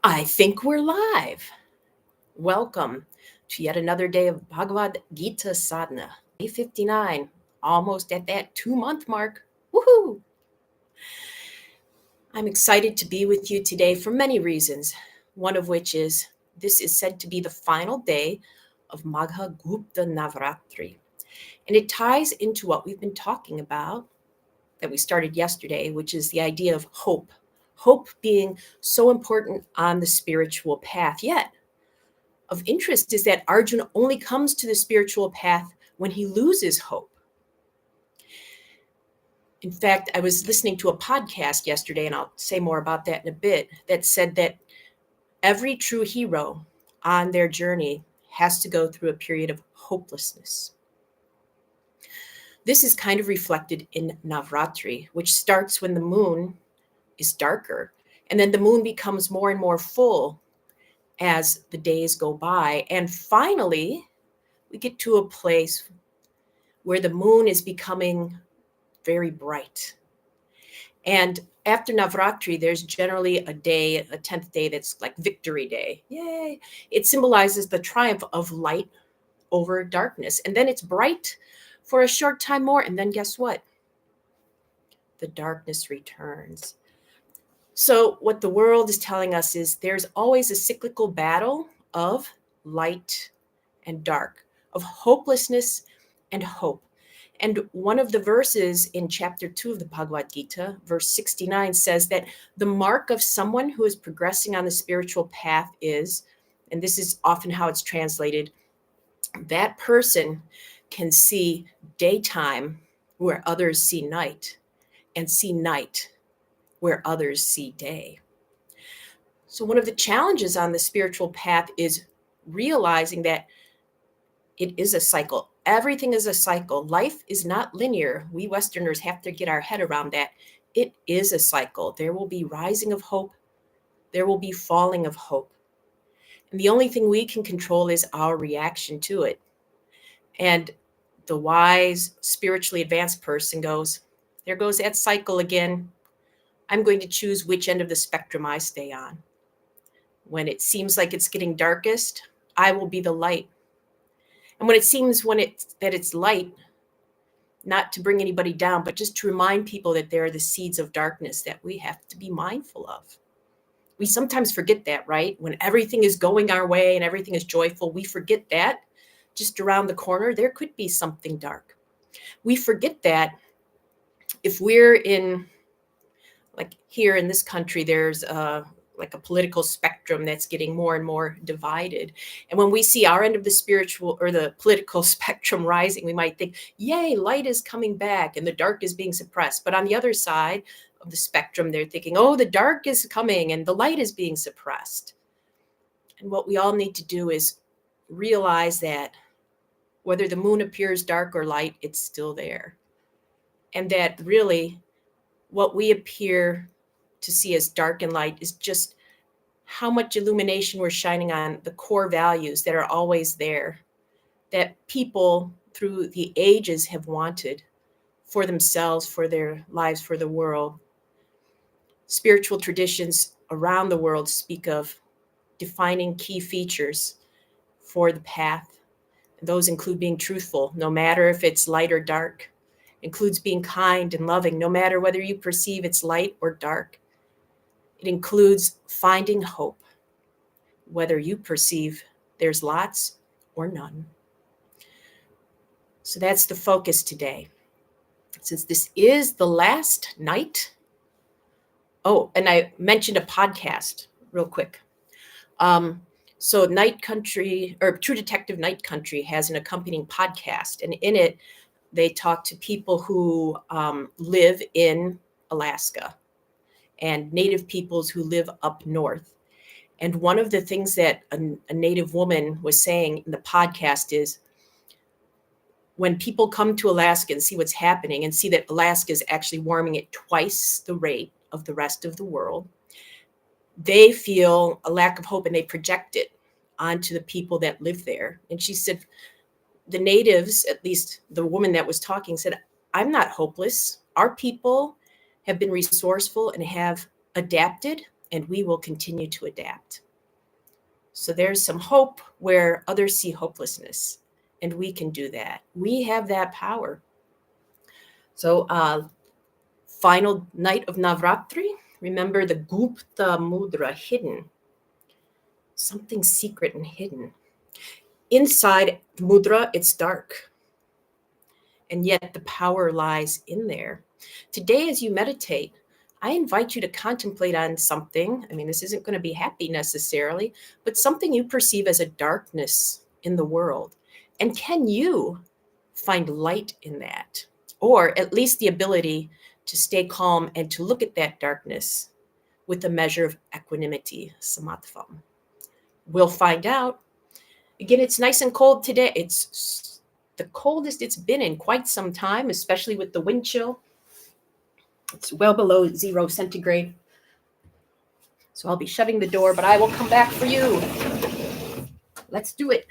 I think we're live. Welcome to yet another day of Bhagavad Gita Sadhana, day 59, almost at that 2-month mark. Woohoo! I'm excited to be with you today for many reasons, one of which is this is said to be the final day of Magha Gupta Navratri. And it ties into what we've been talking about that we started yesterday, which is the idea of hope. Hope being so important on the spiritual path. Yet, of interest is that Arjuna only comes to the spiritual path when he loses hope. In fact, I was listening to a podcast yesterday, and I'll say more about that in a bit, that said that every true hero on their journey has to go through a period of hopelessness. This is kind of reflected in Navratri, which starts when the moon is darker, and then the moon becomes more and more full as the days go by. And finally, we get to a place where the moon is becoming very bright. And after Navratri, there's generally a day, a 10th day, that's like Victory Day. Yay! It symbolizes the triumph of light over darkness. And then it's bright for a short time more. And then guess what? The darkness returns. So what the world is telling us is there's always a cyclical battle of light and dark, of hopelessness and hope. And one of the verses in chapter 2 of the Bhagavad Gita, verse 69, says that the mark of someone who is progressing on the spiritual path is, and this is often how it's translated, that person can see daytime where others see night, and see night where others see day. So one of the challenges on the spiritual path is realizing that it is a cycle. Everything is a cycle. Life is not linear. We Westerners have to get our head around that. It is a cycle. There will be rising of hope. There will be falling of hope. And the only thing we can control is our reaction to it. And the wise, spiritually advanced person goes, there goes that cycle again. I'm going to choose which end of the spectrum I stay on. When it seems like it's getting darkest, I will be the light. And when it seems that it's light, not to bring anybody down, but just to remind people that there are the seeds of darkness that we have to be mindful of. We sometimes forget that, right? When everything is going our way and everything is joyful, we forget that just around the corner, there could be something dark. We forget that if we're in, like here in this country, there's like a political spectrum that's getting more and more divided. And when we see our end of the spiritual or the political spectrum rising, we might think, yay, light is coming back and the dark is being suppressed. But on the other side of the spectrum, they're thinking, oh, the dark is coming and the light is being suppressed. And what we all need to do is realize that whether the moon appears dark or light, it's still there. And that really what we appear to see as dark and light is just how much illumination we're shining on the core values that are always there, that people through the ages have wanted for themselves, for their lives, for the world. Spiritual traditions around the world speak of defining key features for the path. Those include being truthful, no matter if it's light or dark, includes being kind and loving, no matter whether you perceive it's light or dark. It includes finding hope, whether you perceive there's lots or none. So that's the focus today. Since this is the last night. Oh, and I mentioned a podcast real quick. So Night Country, or True Detective Night Country, has an accompanying podcast. And in it, they talk to people who live in Alaska and Native peoples who live up north. And one of the things that a Native woman was saying in the podcast is when people come to Alaska and see what's happening and see that Alaska is actually warming at twice the rate of the rest of the world, they feel a lack of hope and they project it onto the people that live there. And she said, the natives, at least the woman that was talking, said, I'm not hopeless. Our people have been resourceful and have adapted and we will continue to adapt. So there's some hope where others see hopelessness, and we can do that. We have that power. So, final night of Navratri, remember the Gupta Mudra, hidden, something secret and hidden. Inside mudra, it's dark, and yet the power lies in there. Today, as you meditate, I invite you to contemplate on something. I mean, this isn't going to be happy necessarily, but something you perceive as a darkness in the world. And can you find light in that? Or at least the ability to stay calm and to look at that darkness with a measure of equanimity, Samatvam. We'll find out. Again, it's nice and cold today. It's the coldest it's been in quite some time, especially with the wind chill. It's well below 0 centigrade. So I'll be shutting the door, but I will come back for you. Let's do it.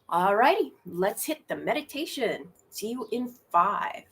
All righty, let's hit the meditation. See you in 5.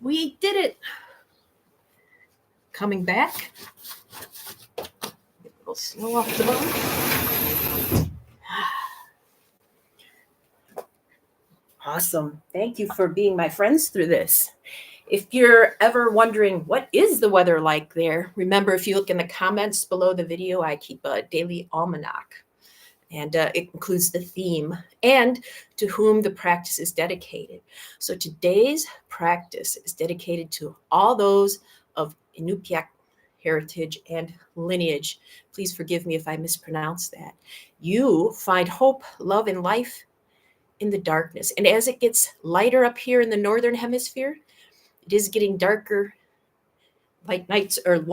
We did it. Coming back. Get a little snow off the bone. Awesome. Thank you for being my friends through this. If you're ever wondering what is the weather like there, remember if you look in the comments below the video, I keep a daily almanac. And it includes the theme and to whom the practice is dedicated. So today's practice is dedicated to all those of Iñupiaq heritage and lineage. Please forgive me if I mispronounce that. You find hope, love, and life in the darkness. And as it gets lighter up here in the northern hemisphere, it is getting darker. Light nights are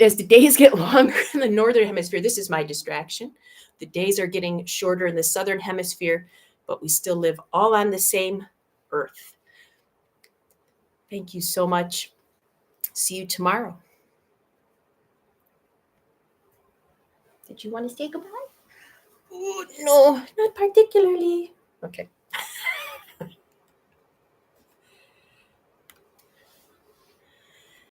as the days get longer in the northern hemisphere. This is my distraction. The days are getting shorter in the southern hemisphere, but we still live all on the same earth. Thank you so much. See you tomorrow. Did you want to say goodbye? Oh, no, not particularly. Okay.